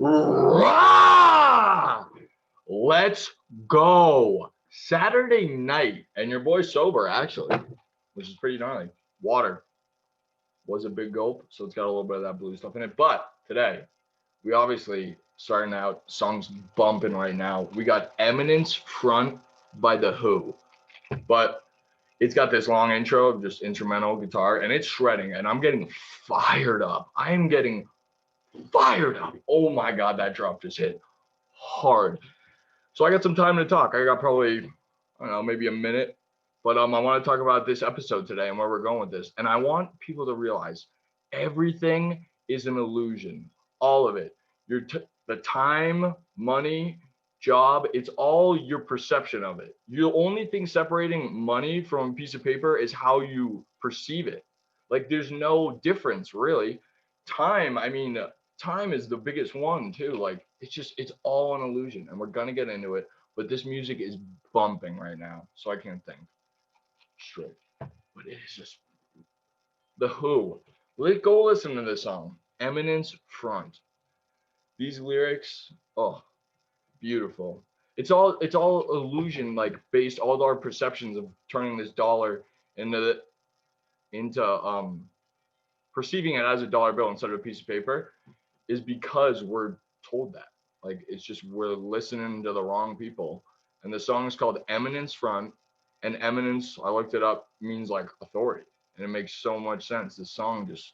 Rah! Let's go. Saturday night, and your boy's sober, actually, which is pretty gnarly. Water was a big gulp, so it's got a little bit of that blue stuff in it. But today, we obviously starting out, songs bumping right now. We got Eminence Front by The Who. But it's got this long intro of just instrumental guitar, and it's shredding, and I'm getting fired up. I am getting fired up. Oh my God, that drop just hit hard. So I got some time to talk. I got probably, I don't know, maybe a minute. But I want to talk about this episode today and where we're going with this. And I want people to realize everything is an illusion. All of it. The time, money, job, it's all your perception of it. The only thing separating money from a piece of paper is how you perceive it. Like there's no difference really. Time, I mean, time is the biggest one too. Like it's all an illusion, and we're gonna get into it. But this music is bumping right now, so I can't think straight. But it is just The Who. Go listen to this song, Eminence Front. These lyrics, oh, beautiful. It's all illusion, like based all our perceptions of turning this dollar into perceiving it as a dollar bill instead of a piece of paper is because we're told that. Like it's just we're listening to the wrong people. And the song is called Eminence Front, and eminence, I looked it up, means like authority, and it makes so much sense. The song just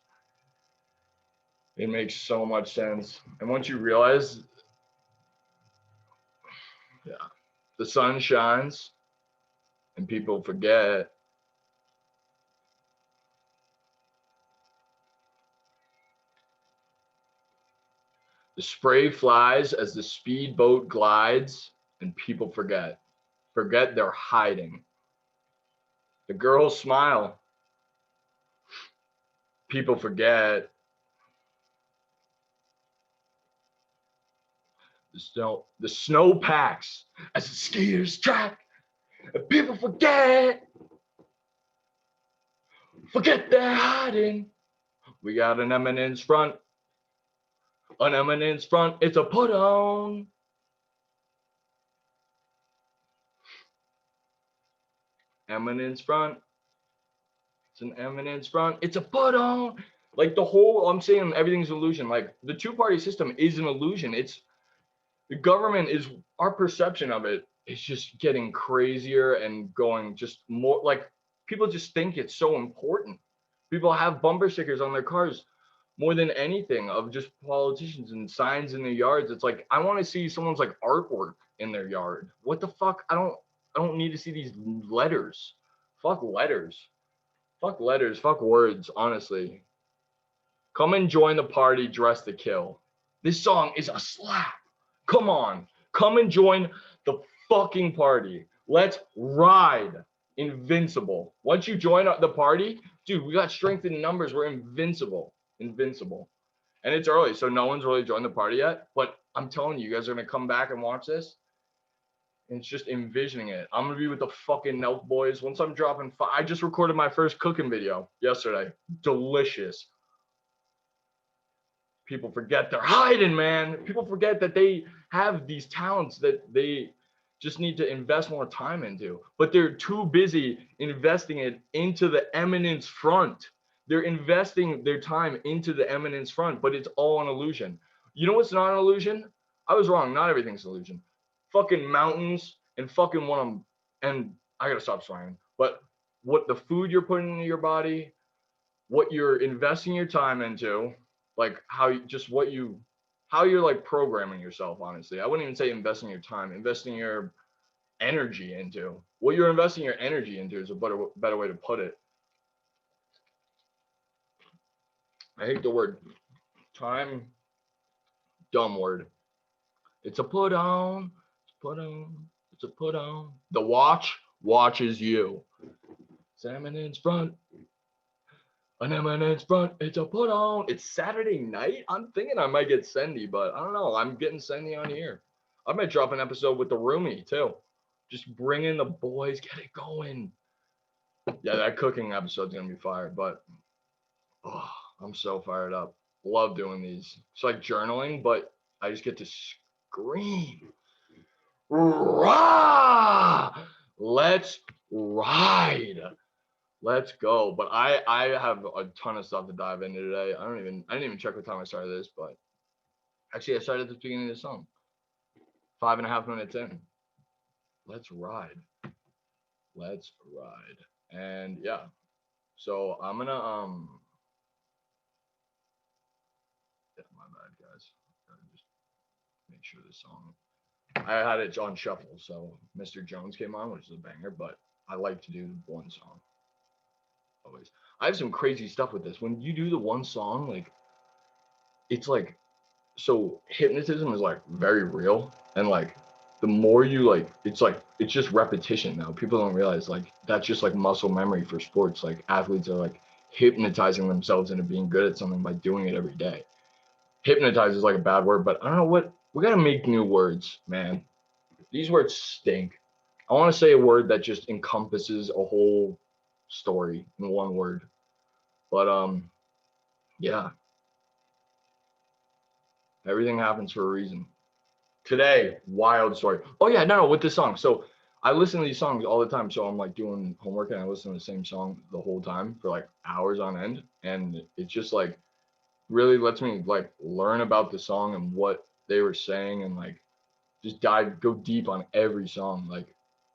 it makes so much sense. And once you realize, yeah, the sun shines and people forget. The spray flies as the speedboat glides, and people forget. Forget they're hiding. The girls smile. People forget. The snow packs as the skiers track, and people forget. Forget they're hiding. We got an eminence front. An eminence front. It's a put on. Eminence front. It's an eminence front. It's a put on. Like the whole, I'm saying everything's illusion. Like the two-party system is an illusion. It's the government is our perception of it is just getting crazier and going just more like people just think it's so important. People have bumper stickers on their cars more than anything of just politicians and signs in their yards. It's like I want to see someone's like artwork in their yard. What the fuck? I don't need to see these letters. Fuck letters. Fuck letters. Fuck words, honestly. Come and join the party, dress to kill. This song is a slap. Come on. Come and join the fucking party. Let's ride. Invincible. Once you join the party, dude, we got strength in numbers. We're invincible. Invincible. And it's early, so no one's really joined the party yet. But I'm telling you, you guys are going to come back and watch this. And it's just envisioning it. I'm going to be with the fucking Nelk boys. Once I'm dropping, I just recorded my first cooking video yesterday. Delicious. People forget they're hiding, man. People forget that they have these talents that they just need to invest more time into, but they're too busy investing it into the eminence front. They're investing their time into the eminence front, but it's all an illusion. You know what's not an illusion? I was wrong. Not everything's an illusion. Fucking mountains and fucking what I'm, and I gotta stop swearing, but what the food you're putting into your body, what you're investing your time into, like how you're like programming yourself. Honestly, I wouldn't even say investing your time, investing your energy into what you're investing your energy into is a better way to put it. I hate the word time, dumb word. It's a put on. It's put on. It's a put on. The watch watches you. Eminence front. An eminence front. It's a put on. It's Saturday night. I'm thinking I might get Sendy, but I don't know. I'm getting Sendy on here. I might drop an episode with the roomie too. Just bring in the boys, get it going. Yeah, that cooking episode's gonna be fire, but oh, I'm so fired up. Love doing these. It's like journaling, but I just get to scream. Rah! Let's ride. Let's go. But I have a ton of stuff to dive into today. I didn't even check what time I started this, but actually I started at the beginning of the song. 5.5 minutes in. Let's ride. Let's ride. And yeah. So I'm gonna yeah, my bad guys. Gotta just make sure this song I had it on shuffle, so Mr. Jones came on, which is a banger, but I like to do one song always. I have some crazy stuff with this. When you do the one song, like it's like so hypnotism is like very real, and like the more you like it's just repetition now. People don't realize like that's just like muscle memory for sports. Like athletes are like hypnotizing themselves into being good at something by doing it every day. Hypnotize is like a bad word, but I don't know what we gotta make new words, man. These words stink. I want to say a word that just encompasses a whole story in one word. But yeah, everything happens for a reason. Today, wild story. Oh yeah, no, with this song. So I listen to these songs all the time. So I'm like doing homework and I listen to the same song the whole time for like hours on end, and it just like really lets me like learn about the song and what they were saying and like just go deep on every song. Like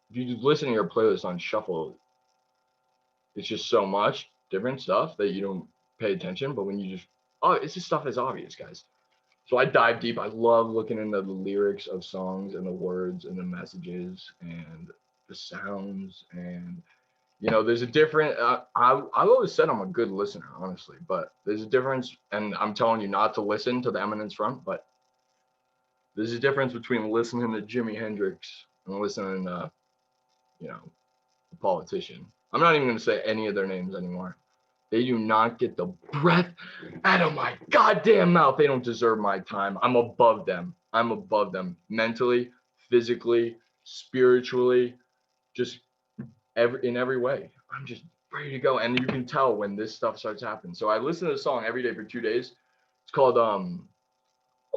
if you just listen to your playlist on shuffle, it's just so much different stuff that you don't pay attention. But when you just, oh, it's just stuff that's obvious, guys. So I dive deep. I love looking into the lyrics of songs and the words and the messages and the sounds. And, there's a different, I've always said I'm a good listener, honestly, but there's a difference. And I'm telling you not to listen to the Eminence Front, but there's a difference between listening to Jimi Hendrix and listening to, a politician. I'm not even going to say any of their names anymore. They do not get the breath out of my goddamn mouth. They don't deserve my time. I'm above them. I'm above them mentally, physically, spiritually, just in every way. I'm just ready to go. And you can tell when this stuff starts happening. So I listen to the song every day for 2 days. It's called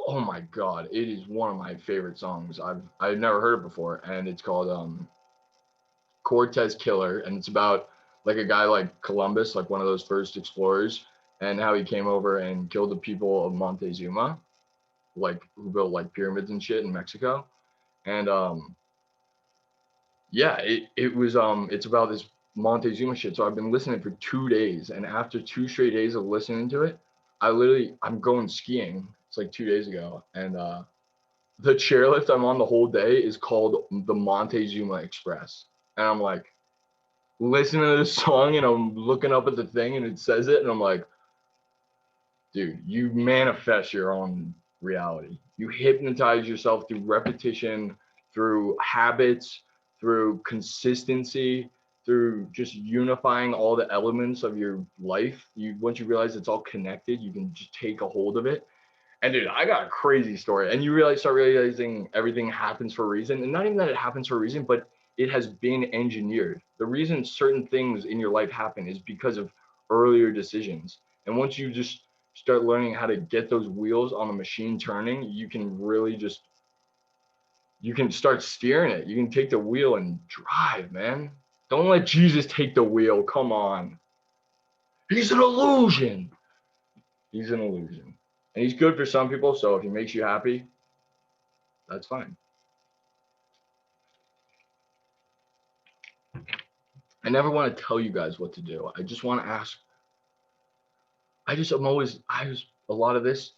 oh my god, it is one of my favorite songs. I've never heard it before, and it's called Cortez Killer, and it's about like a guy like Columbus, like one of those first explorers, and how he came over and killed the people of Montezuma, like who built like pyramids and shit in Mexico. And yeah, it was it's about this Montezuma shit. So I've been listening for 2 days, and after 2 straight days of listening to it, I'm going skiing. It's like 2 days ago, and the chairlift I'm on the whole day is called the Montezuma Express, and I'm like listening to this song and I'm looking up at the thing and it says it and I'm like, dude, you manifest your own reality. You hypnotize yourself through repetition, through habits, through consistency, through just unifying all the elements of your life. Once you realize it's all connected, you can just take a hold of it. And dude, I got a crazy story. And you start realizing everything happens for a reason. And not even that it happens for a reason, but it has been engineered. The reason certain things in your life happen is because of earlier decisions. And once you just start learning how to get those wheels on the machine turning, you can really just, you can start steering it. You can take the wheel and drive, man. Don't let Jesus take the wheel. Come on. He's an illusion. He's an illusion. And he's good for some people. So if he makes you happy, that's fine. I never want to tell you guys what to do. I just want to ask. A lot of this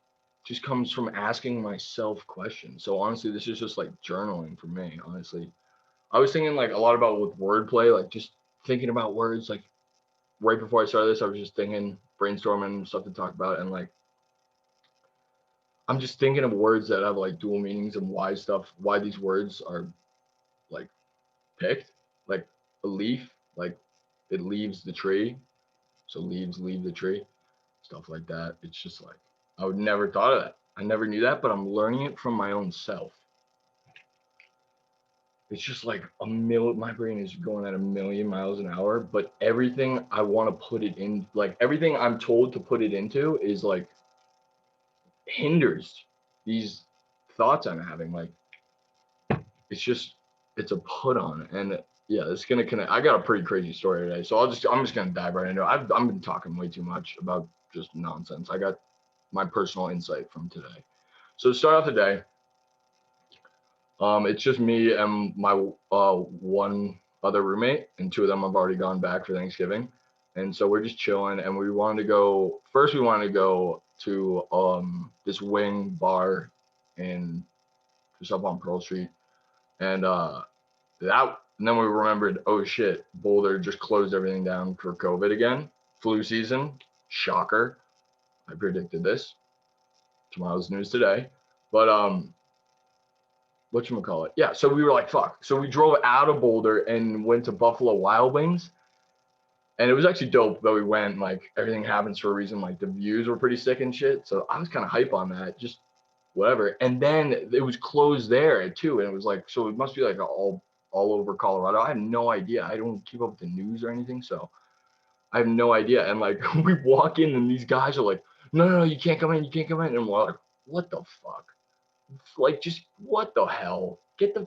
just comes from asking myself questions. So honestly, this is just like journaling for me, honestly. I was thinking like a lot about with wordplay, like just thinking about words. Like right before I started this, I was just thinking, brainstorming stuff to talk about. And like, I'm just thinking of words that have like dual meanings and why these words are like picked. Like a leaf, like it leaves the tree. So leaves leave the tree, stuff like that. It's just like, I would never thought of that. I never knew that, but I'm learning it from my own self. It's just like my brain is going at 1,000,000 miles an hour, but everything I want to put it in, like everything I'm told to put it into is like hinders these thoughts I'm having. Like, it's a put on. And yeah, it's gonna connect. I got a pretty crazy story today, so I'm just gonna dive right into it. I've been talking way too much about just nonsense. I got my personal insight from today. So to start off the day, it's just me and my one other roommate, and two of them have already gone back for Thanksgiving, and so we're just chilling. And we wanted to go first. We wanted to go to this wing bar in just up on Pearl Street, and and then we remembered, oh shit, Boulder just closed everything down for COVID again, flu season, shocker. I predicted this. Tomorrow's news today, but whatchamacallit? Yeah, so we were like, fuck. So we drove out of Boulder and went to Buffalo Wild Wings. And it was actually dope that we went. Like, everything happens for a reason. Like, the views were pretty sick and shit. So I was kind of hype on that. Just whatever. And then it was closed there too. And it was like, so it must be like all over Colorado. I have no idea. I don't keep up with the news or anything. So I have no idea. And like, we walk in and these guys are like, no, you can't come in. You can't come in. And we're like, what the fuck? Like, just what the hell? It's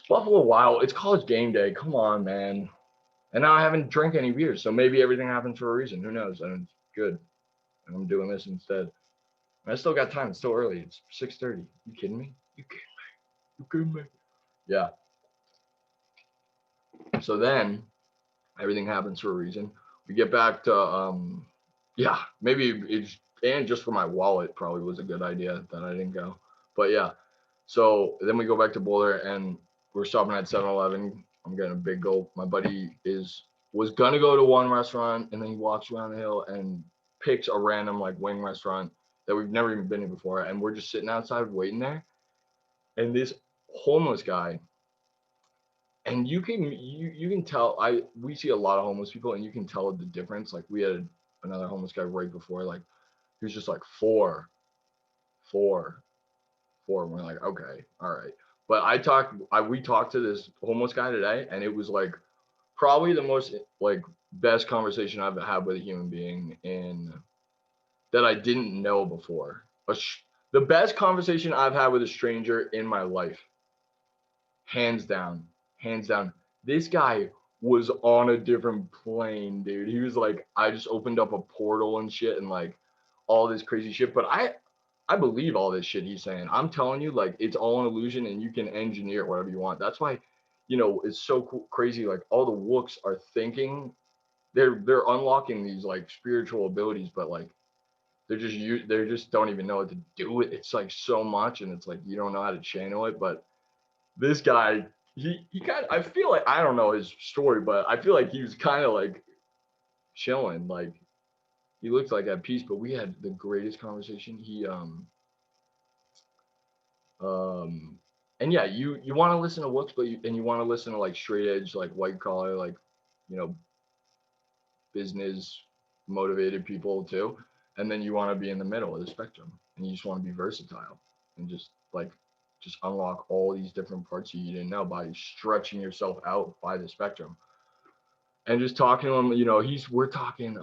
Buffalo Wild. It's college game day. Come on, man. And now I haven't drank any beers, so maybe everything happens for a reason. Who knows? And it's good. And I'm doing this instead. I still got time. It's still early. It's 6:30. You kidding me? You kidding me? Yeah. So then everything happens for a reason. We get back to yeah, maybe it's, and just for my wallet probably was a good idea that I didn't go. But yeah. So then we go back to Boulder and we're stopping at 7-Eleven. I'm getting a big gulp. My buddy was gonna go to one restaurant and then he walks around the hill and picks a random like wing restaurant that we've never even been to before. And we're just sitting outside waiting there. And this homeless guy, and you can tell, we see a lot of homeless people and you can tell the difference. Like, we had another homeless guy right before, like he was just like four. And we're like, okay, all right. But we talked to this homeless guy today, and it was like probably the most like best conversation I've had with a human being in that I didn't know before. The best conversation I've had with a stranger in my life, hands down. This guy was on a different plane, dude. He was like, I just opened up a portal and shit, and like all this crazy shit. But I believe all this shit he's saying. I'm telling you, like, it's all an illusion and you can engineer whatever you want. That's why, it's so crazy. Like, all the Wooks are thinking they're unlocking these like spiritual abilities, but like they just don't even know what to do with it. It's like so much, and it's like you don't know how to channel it. But this guy, he kind of, I feel like, I don't know his story, but I feel like he was kind of like chilling, like he looked like at peace. But we had the greatest conversation. And yeah, you want to listen to Wooks, but you want to listen to like straight edge, like white collar, like, business motivated people too. And then you want to be in the middle of the spectrum, and you just want to be versatile and just unlock all these different parts you didn't know by stretching yourself out by the spectrum. And just talking to him, we're talking,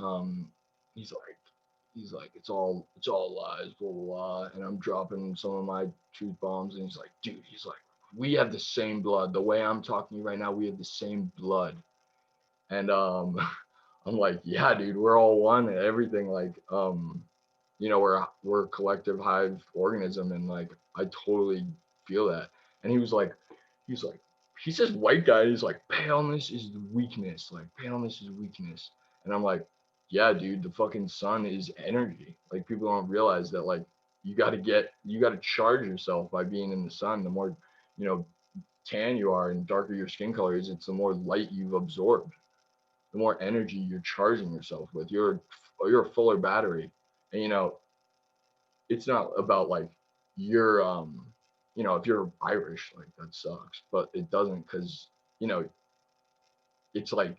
he's like, it's all lies, blah, blah, blah. And I'm dropping some of my truth bombs. And he's like, dude, we have the same blood. The way I'm talking to you right now, we have the same blood. And I'm like, yeah, dude, we're all one and everything. Like, we're a collective hive organism. And like, I totally feel that. And he says white guy, he's like, paleness is weakness. Like, paleness is weakness. And I'm like, yeah, dude, the fucking sun is energy. Like, people don't realize that, like, you got to charge yourself by being in the sun. The more, tan you are and darker your skin color is, it's the more light you've absorbed, the more energy you're charging yourself with. You're a fuller battery. And, it's not about like you're, if you're Irish, like, that sucks, but it doesn't, because, it's like,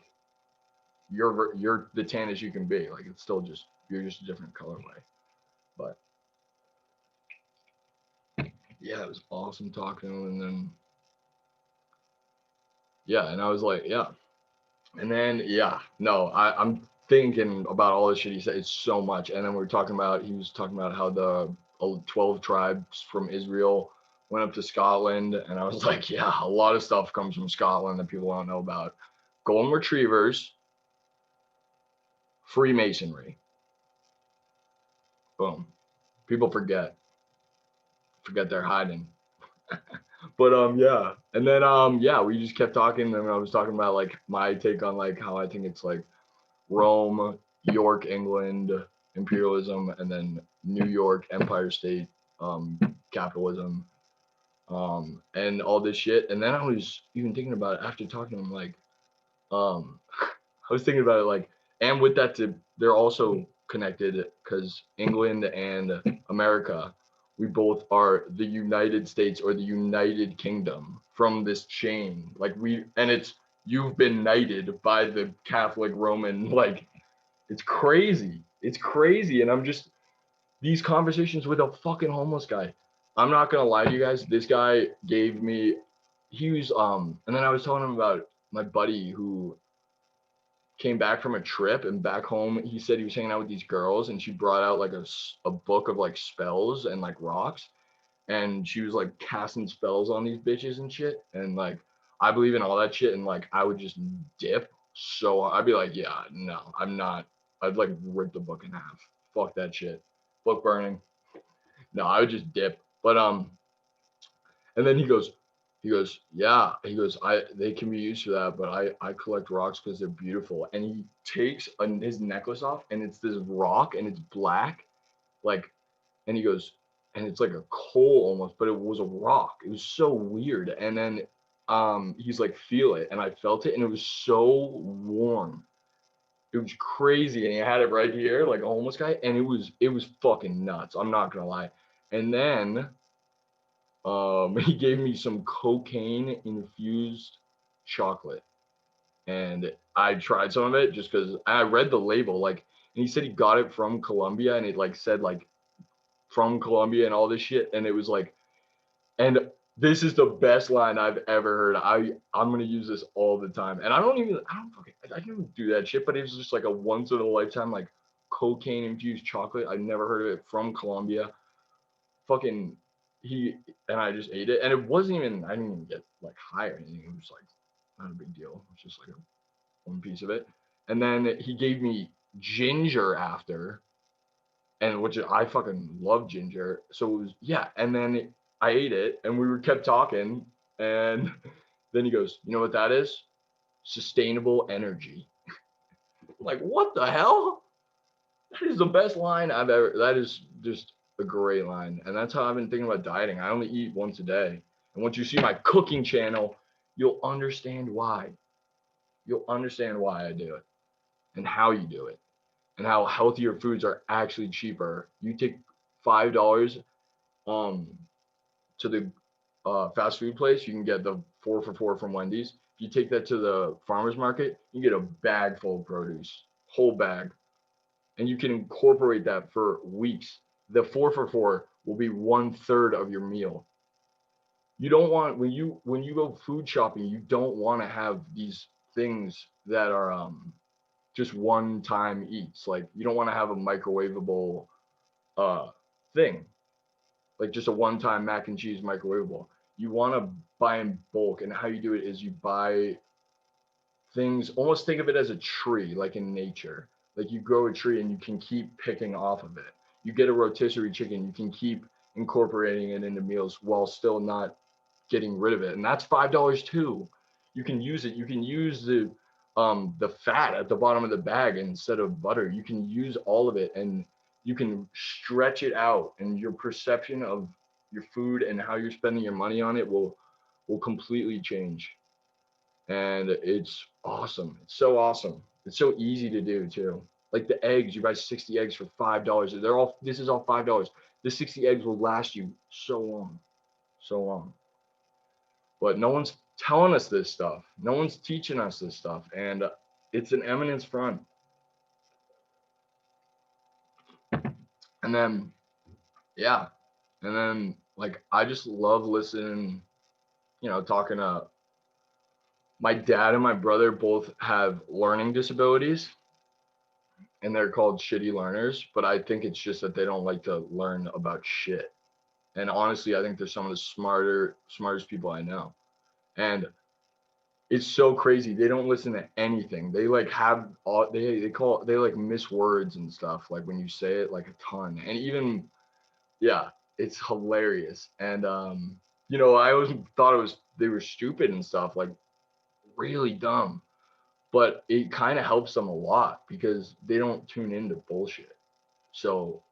you're the tan as you can be. Like, it's still just, you're just a different colorway. But yeah, it was awesome talking to him. And then yeah, and I was like, yeah. And then I'm thinking about all the shit he said. It's so much. And then he was talking about how the 12 tribes from Israel, went up to Scotland, and I was like, yeah, a lot of stuff comes from Scotland that people don't know about. Golden retrievers, Freemasonry. Boom. People forget they're hiding. But yeah, and then yeah, we just kept talking, and I was talking about like my take on like how I think it's like Rome, York, England, imperialism, and then New York, Empire State, capitalism, and all this shit. And then I was even thinking about it after talking to him, like, I was thinking about it, like, and with that, they're also connected because England and America, we both are the United States or the United Kingdom from this chain. Like and it's you've been knighted by the Catholic Roman, like it's crazy. It's crazy. And I'm just these conversations with a fucking homeless guy. I'm not gonna lie to you guys. This guy gave me he was and then I was telling him about my buddy who came back from a trip and back home he said he was hanging out with these girls and she brought out like a book of like spells and like rocks and she was like casting spells on these bitches and shit and like I believe in all that shit and like I would just dip so I'd be like yeah no I'm not I'd like rip the book in half fuck that shit book burning no I would just dip but and then he goes, yeah. He goes, they can be used for that, but I collect rocks because they're beautiful. And he takes his necklace off, and it's this rock, and it's black, like, and he goes, and it's like a coal almost, but it was a rock. It was so weird. And then he's like, feel it, and I felt it, and it was so warm. It was crazy, and he had it right here, like a homeless guy, and it was fucking nuts. I'm not gonna lie. And then he gave me some cocaine infused chocolate and I tried some of it just because I read the label like and he said he got it from Colombia and it like said like from Colombia and all this shit and it was like and this is the best line I've ever heard. I'm gonna use this all the time and I don't fucking I don't do that shit but it was just like a once in a lifetime like cocaine infused chocolate. I've never heard of it from Colombia. Fucking he and I just ate it, and it wasn't even. I didn't even get like high or anything. It was like not a big deal. It was just like one piece of it, and then he gave me ginger after, and which I fucking love ginger. So it was yeah, and then I ate it, and we were kept talking, and then he goes, "You know what that is? Sustainable energy." I'm like what the hell? That is the best line I've ever. That is just a great line, and that's how I've been thinking about dieting. I only eat once a day, and once you see my cooking channel, you'll understand why. You'll understand why I do it, and how you do it, and how healthier foods are actually cheaper. You take $5 um to the fast food place, you can get the 4 for $4 from Wendy's. If you take that to the farmer's market, you get a bag full of produce, whole bag and you can incorporate that for weeks. The 4 for $4 will be 1/3 of your meal. You don't want when you go food shopping, you don't want to have these things that are just one time eats. Like you don't want to have a microwavable uh thing, like just a one time mac and cheese microwavable. You want to buy in bulk, and how you do it is you buy things. Almost think of it as a tree, like in nature. Like you grow a tree and you can keep picking off of it. You get a rotisserie chicken, you can keep incorporating it into meals while still not getting rid of it. And that's $5 too. You can use it. You can use the fat at the bottom of the bag instead of butter. You can use all of it and you can stretch it out, and your perception of your food and how you're spending your money on it will completely change. And it's awesome. It's so awesome. It's so easy to do too. Like the eggs, you buy 60 eggs for $5. This is all $5. The 60 eggs will last you so long, so long. But no one's telling us this stuff. No one's teaching us this stuff. And it's an eminence front. And then, yeah. And then, like, I just love listening, talking to my dad and my brother both have learning disabilities. and they're called shitty learners, but I think it's just that they don't like to learn about shit. And honestly, I think they're some of the smartest people I know. And it's so crazy. They don't listen to anything. They like have all they like miss words and stuff like when you say it like a ton. And even yeah, it's hilarious. And I always thought it was they were stupid and stuff, like really dumb. But it kind of helps them a lot because they don't tune into bullshit. So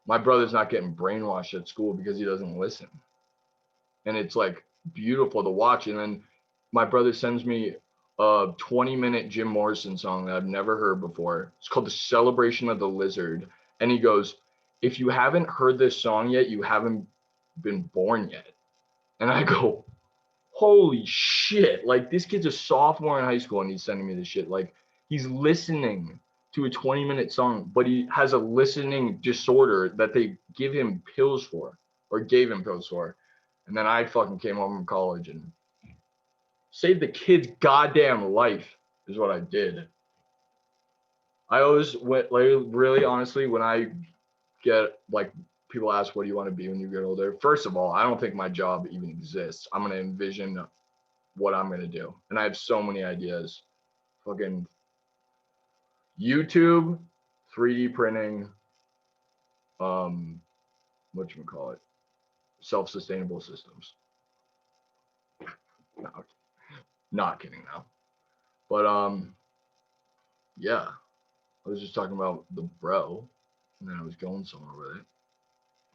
my brother's not getting brainwashed at school because he doesn't listen. And it's like beautiful to watch. And then my brother sends me a 20-minute Jim Morrison song that I've never heard before. It's called The Celebration of the Lizard. And he goes, if you haven't heard this song yet, you haven't been born yet. And I go, holy shit. Like, this kid's a sophomore in high school and he's sending me this shit. Like, he's listening to a 20-minute song, but he has a listening disorder that they give him pills for, or gave him pills for. And then I fucking came home from college and saved the kid's goddamn life is what I did. I always went, like, really honestly, when I get like people ask what do you want to be when you get older, first of all, I don't think my job even exists. I'm going to envision what I'm going to do. And I have so many ideas. Fucking YouTube, 3D printing, whatchamacallit, self-sustainable systems. No, not kidding now. But yeah, I was just talking about the bro, and then I was going somewhere with it,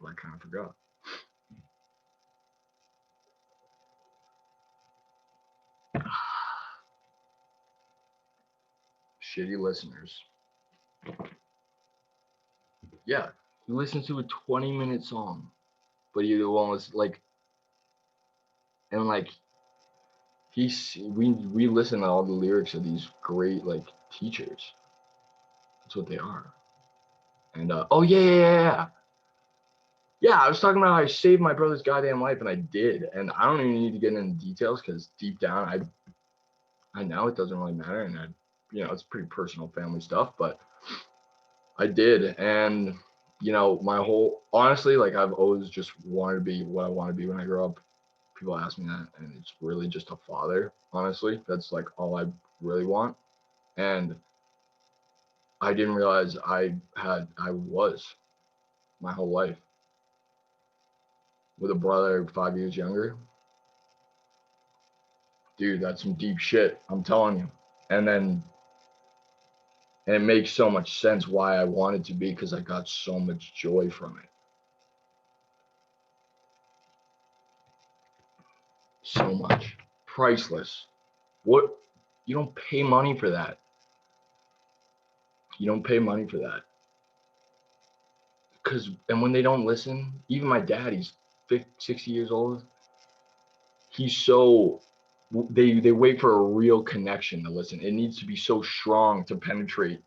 but I kind of forgot. Shitty listeners. Yeah, you listen to a 20-minute song, but you won't like, and like we listen to all the lyrics of these great like teachers. That's what they are. And oh yeah, I was talking about how I saved my brother's goddamn life, and I did. And I don't even need to get into details because deep down, I know it doesn't really matter, and it's pretty personal family stuff, but I did. And my whole honestly, like I've always just wanted to be what I want to be when I grow up. People ask me that, and it's really just a father. Honestly, that's like all I really want. And I didn't realize I was my whole life with a brother 5 years younger. Dude, that's some deep shit. I'm telling you. And it makes so much sense why I wanted to be, because I got so much joy from it. So much. Priceless. What? You don't pay money for that. You don't pay money for that. And when they don't listen, even my dad, he's 50, 60 years old. He's so, they wait for a real connection to listen. It needs to be so strong to penetrate.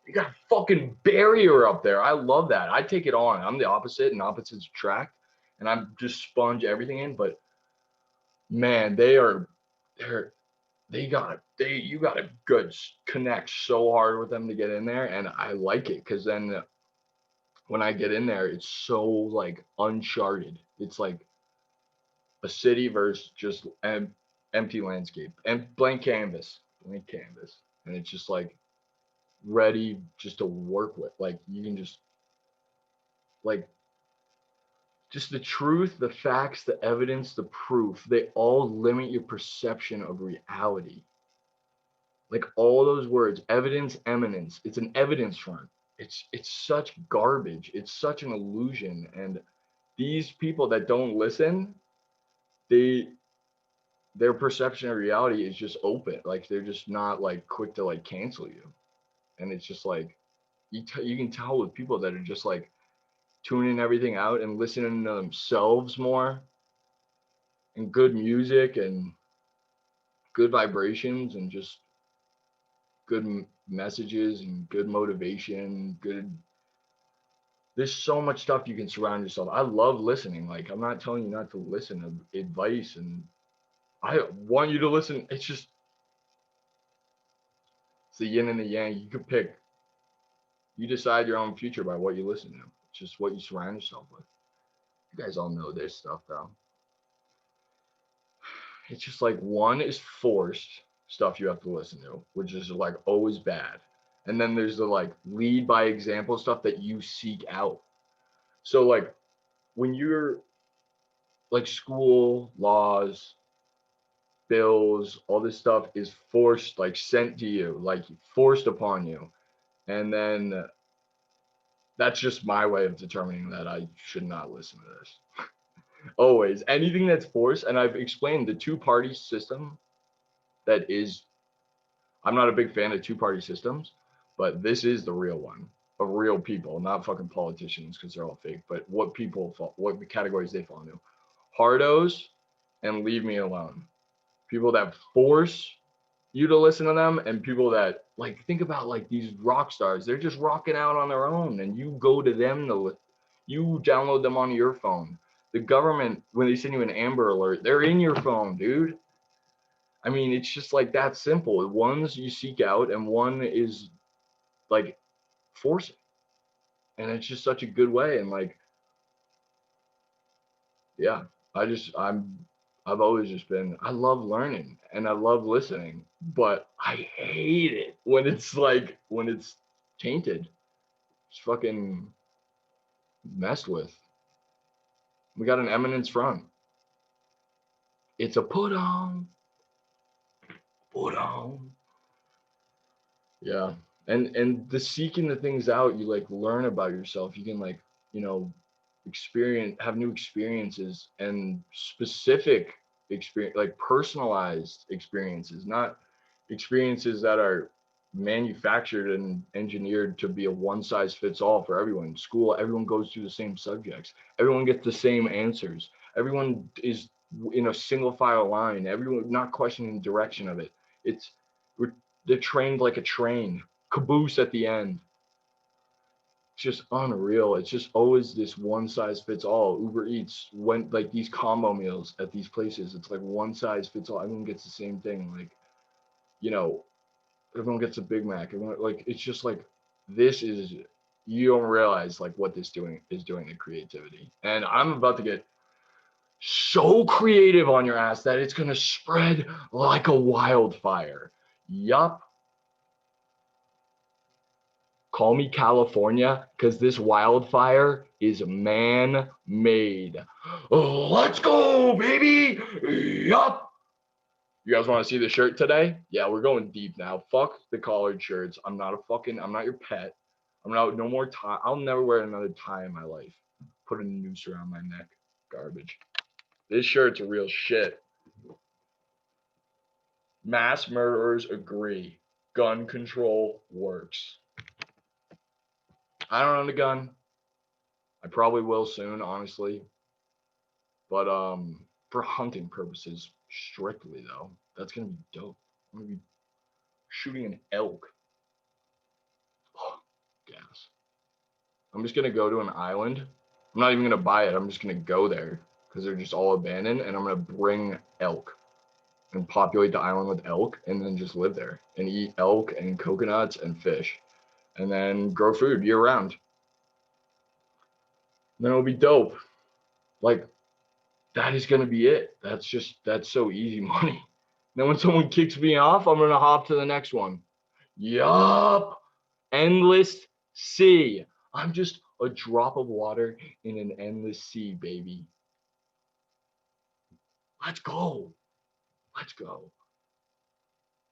You got a fucking barrier up there. I love that. I take it on. I'm the opposite, and opposites attract, and I'm just sponge everything in. But man, you gotta good connect so hard with them to get in there, and I like it because then when I get in there, it's so like uncharted. It's like a city versus just an empty landscape and blank canvas, and it's just like ready just to work with. Like you can just like just the truth, the facts, the evidence, the proof, they all limit your perception of reality. Like all those words, evidence, eminence, it's an evidence front. It's such garbage. It's such an illusion. And these people that don't listen, they their perception of reality is just open. Like they're just not like quick to like cancel you. And it's just like you can tell with people that are just like tuning everything out and listening to themselves more, and good music and good vibrations and just good messages and good motivation. There's so much stuff you can surround yourself. I love listening. Like I'm not telling you not to listen to advice, and I want you to listen. It's the yin and the yang. You could pick You decide your own future by what you listen to. It's just what you surround yourself with. You guys all know this stuff though. It's just like one is forced stuff you have to listen to, which is like always bad. And then there's the like lead by example stuff that you seek out. So like when you're like school, laws, bills, all this stuff is forced, like sent to you, like forced upon you. And then that's just my way of determining that I should not listen to this. Always anything that's forced, and I've explained the two-party system that is, I'm not a big fan of two-party systems, but this is the real one of real people, not fucking politicians because they're all fake, but what people fall, what the categories they fall into. Hardos and leave me alone. People that force you to listen to them, and people that like, think about like these rock stars, they're just rocking out on their own and you go to them to, you download them on your phone. The government, when they send you an Amber Alert, they're in your phone, dude. I mean, it's just like that simple. One's you seek out and one is like forcing. And it's just such a good way. And like, yeah, I've always just been, I love learning and I love listening, but I hate it when it's like, when it's tainted. It's fucking messed with. We got an eminence front. It's a put on. Yeah. And the seeking the things out, you like learn about yourself. You can like, you know, have new experiences and specific experience, like personalized experiences, not experiences that are manufactured and engineered to be a one size fits all for everyone. In school, everyone goes through the same subjects. Everyone gets the same answers. Everyone is in a single file line. Everyone not questioning the direction of it. It's we're they're trained like a train. Caboose at the end. It's just unreal. It's just always this one size fits all. Uber Eats went like these combo meals at these places. It's like one size fits all. Everyone gets the same thing. Like, you know, everyone gets a Big Mac. Everyone, like, it's just like this is, you don't realize like what this doing is doing to creativity. And I'm about to get so creative on your ass that it's gonna spread like a wildfire. Yup. Call me California, because this wildfire is man-made. Let's go, baby. Yup. You guys want to see the shirt today? Yeah, we're going deep now. Fuck the collared shirts. I'm not your pet. I'm not, no more tie. I'll never wear another tie in my life. Put a noose around my neck. Garbage. This shirt's a real shit. Mass murderers agree. Gun control works. I don't own a gun. I probably will soon, honestly. But for hunting purposes strictly though, that's gonna be dope. I'm gonna be shooting an elk. Oh, gas. I'm just gonna go to an island. I'm not even gonna buy it. I'm just gonna go there because they're just all abandoned, and I'm gonna bring elk and populate the island with elk, and then just live there and eat elk and coconuts and fish, and then grow food year round. And then it'll be dope. Like, that is gonna be it. That's so easy money. Then when someone kicks me off, I'm gonna hop to the next one. Yup. Endless sea. I'm just a drop of water in an endless sea, baby. Let's go. Let's go.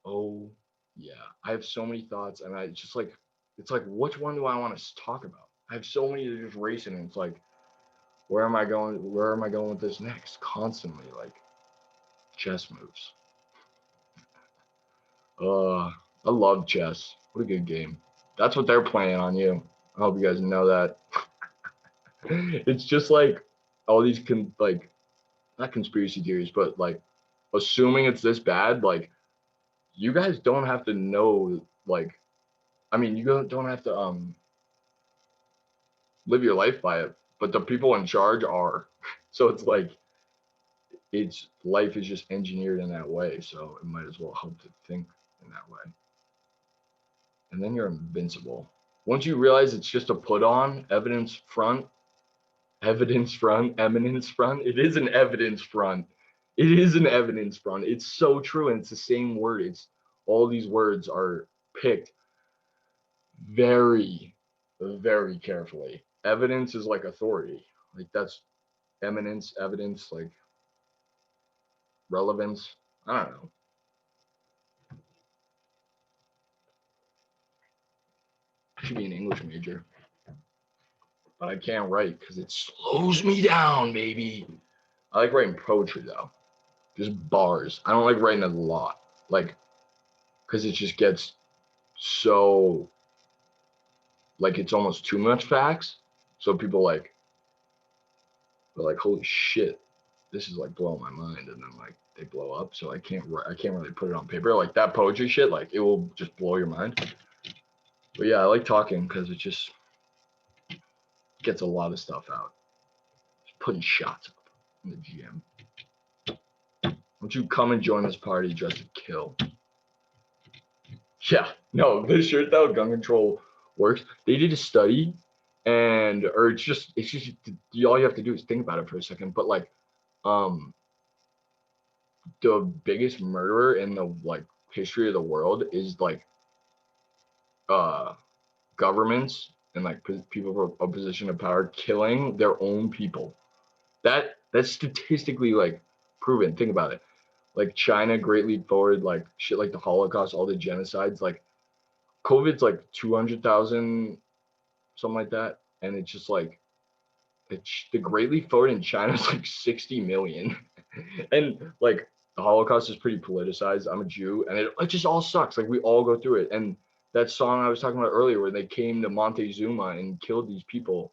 Oh yeah. I have so many thoughts, and I just like, it's like, which one do I want to talk about? I have so many that are just racing, and it's like, where am I going? Where am I going with this next? Constantly, like, chess moves. I love chess. What a good game. That's what they're playing on you. I hope you guys know that. It's just like all these like, not conspiracy theories, but like assuming it's this bad. Like, you guys don't have to know. Like, I mean, you don't have to live your life by it, but the people in charge are. So it's like, it's life is just engineered in that way. So it might as well help to think in that way. And then you're invincible. Once you realize it's just a put on, evidence front, eminence front. It is an evidence front. It is an evidence front. It's so true. And it's the same word. It's all these words are picked very, very carefully. Evidence is like authority. Like that's eminence, evidence, like relevance. I don't know. I should be an English major, but I can't write because it slows me down, baby. I like writing poetry though, just bars. I don't like writing a lot, like, because it just gets so, like, it's almost too much facts. So people like, they're like, holy shit, this is like blowing my mind, and then like they blow up. So I can't really put it on paper like that poetry shit. Like it will just blow your mind. But yeah, I like talking because it just gets a lot of stuff out. Just putting shots up in the GM. Won't you come and join this party just to kill? Yeah, no, this shirt though, gun control works. They did a study, and or it's just all you have to do is think about it for a second. But like, um, the biggest murderer in the like history of the world is like uh governments and like people of position of power killing their own people. That's statistically like proven. Think about it. Like China, Great Leap Forward, like shit like the Holocaust, all the genocides, like COVID's like 200,000, something like that. And it's just like the Great Leap Forward in China is like 60 million. And like the Holocaust is pretty politicized. I'm a Jew, and it just all sucks. Like we all go through it. And that song I was talking about earlier, where they came to Montezuma and killed these people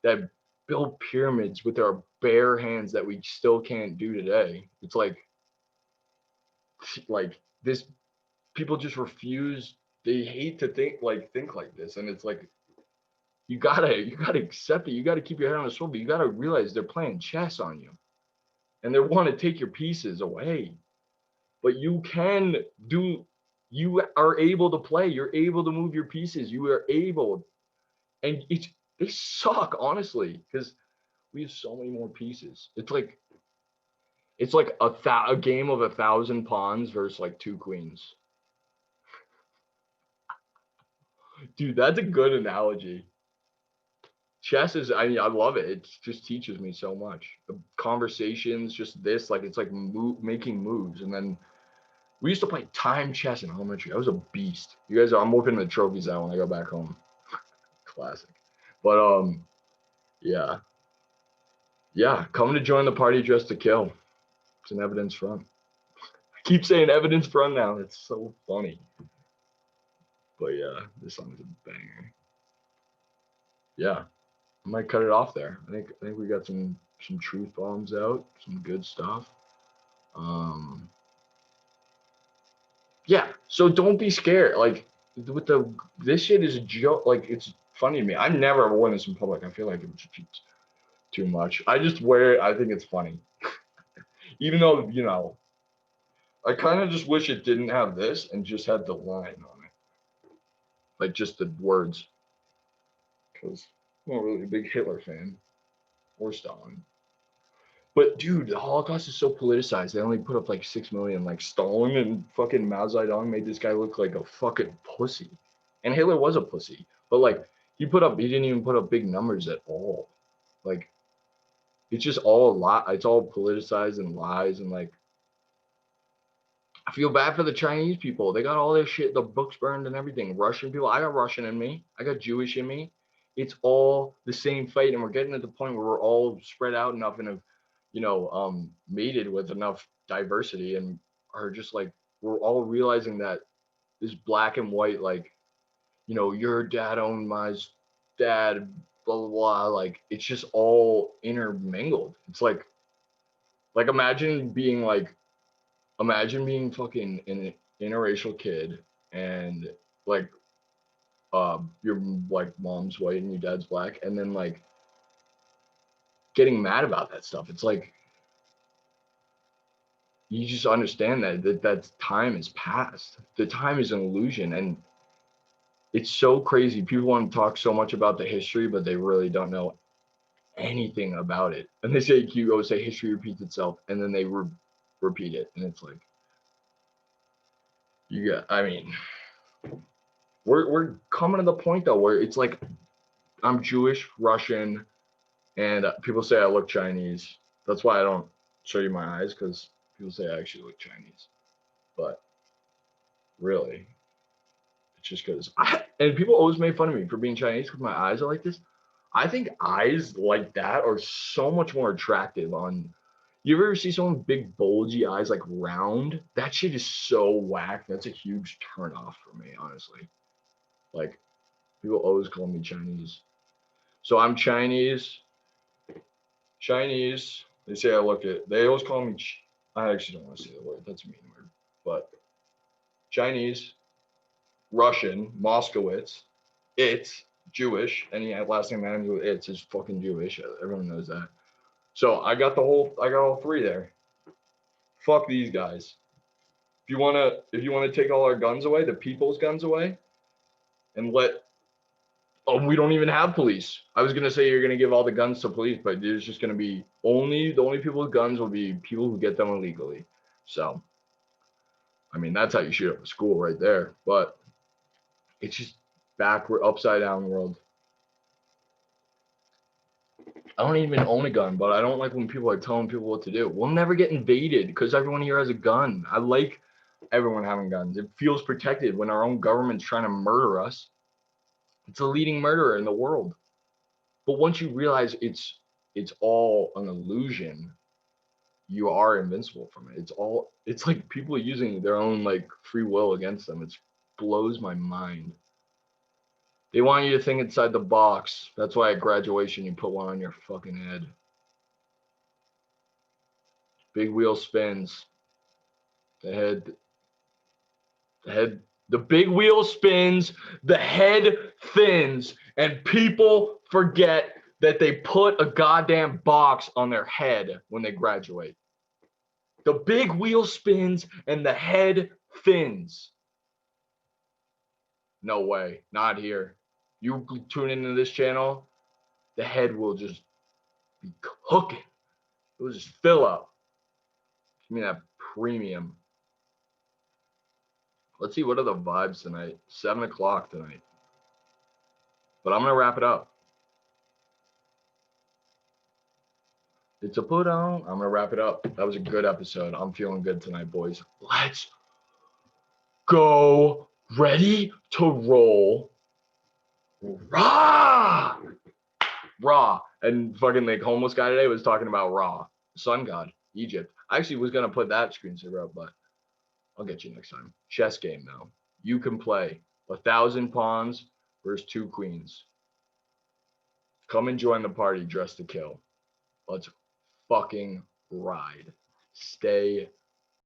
that built pyramids with their bare hands that we still can't do today. It's like this, people just refuse. They hate to think like this, and it's like you gotta accept it. You gotta keep your head on a swivel. You gotta realize they're playing chess on you, and they want to take your pieces away. But you can do. You are able to play. You're able to move your pieces. You are able, and they suck honestly because we have so many more pieces. It's like a game of 1,000 pawns versus like 2 queens. Dude, that's a good analogy. Chess is, I mean, I love it. It just teaches me so much. The conversations, just this, like it's like making moves. And then we used to play time chess in elementary. I was a beast. You guys, I'm whooping the trophies out when I go back home. Classic. But yeah, yeah. Come to join the party dressed to kill. It's an evidence front. I keep saying evidence front now. It's so funny. But yeah, this song is a banger. Yeah, I might cut it off there. I think we got some truth bombs out, some good stuff. Yeah, so don't be scared. Like with this shit is a joke. Like it's funny to me. I've never worn this in public. I feel like it's too much. I just wear it. I think it's funny, even though I kind of just wish it didn't have this and just had the line on it, like just the words. Because I'm not really a big Hitler fan or Stalin. But dude, the Holocaust is so politicized. They only put up like 6 million. Like Stalin and fucking Mao Zedong made this guy look like a fucking pussy. And Hitler was a pussy. But like he didn't even put up big numbers at all. Like it's just all a lot. It's all politicized and lies, and like I feel bad for the Chinese people. They got all their shit, the books burned and everything. Russian people, I got Russian in me. I got Jewish in me. It's all the same fight, and we're getting to the point where we're all spread out enough and have, mated with enough diversity, and are just like we're all realizing that this black and white, like, your dad owned my dad, blah blah blah. Like it's just all intermingled. It's like imagine being fucking an interracial kid, and like your like mom's white and your dad's black, and then like getting mad about that stuff. It's like you just understand that time is past. The time is an illusion, and it's so crazy. People want to talk so much about the history, but they really don't know anything about it. And they say, you go say history repeats itself, and then they repeat it. And it's like, I mean, we're coming to the point though where it's like I'm Jewish, Russian, and people say I look Chinese. That's why I don't show you my eyes, because people say I actually look Chinese. But really, it's just because and people always made fun of me for being Chinese because my eyes are like this. I think eyes like that are so much more attractive on. You ever see someone with big bulgy eyes like round? That shit is so whack. That's a huge turn off for me, honestly. Like people always call me Chinese. So I'm Chinese. Chinese. They say I look it. They always call me. I actually don't want to say the word. That's a mean word. But Chinese, Russian, Moskowitz, it's Jewish. Any last name that ends with it's is fucking Jewish. Everyone knows that. So I got all three there. Fuck these guys. If you wanna take all our guns away, the people's guns away, and we don't even have police. I was gonna say you're gonna give all the guns to police, but there's just gonna be the only people with guns will be people who get them illegally. So I mean that's how you shoot up a school right there. But it's just backward, upside down world. I don't even own a gun, but I don't like when people are telling people what to do. We'll never get invaded because everyone here has a gun. I like everyone having guns. It feels protected when our own government's trying to murder us. It's a leading murderer in the world. But once you realize it's all an illusion, you are invincible from it. It's like people using their own like free will against them. It blows my mind. They want you to think inside the box. That's why at graduation you put one on your fucking head. Big wheel spins. The big wheel spins, the head thins, and people forget that they put a goddamn box on their head when they graduate. The big wheel spins and the head thins. No way, not here. You tune into this channel, the head will just be cooking. It will just fill up. Give me that premium. Let's see, what are the vibes tonight? 7 o'clock tonight. But I'm going to wrap it up. It's a put on. I'm going to wrap it up. That was a good episode. I'm feeling good tonight, boys. Let's go. Ready to roll. Raw. Raw. And fucking like homeless guy today was talking about Ra, sun god, Egypt. I actually was going to put that screensaver up, but I'll get you next time. Chess game, though. You can play 1,000 pawns versus 2 queens. Come and join the party dressed to kill. Let's fucking ride. Stay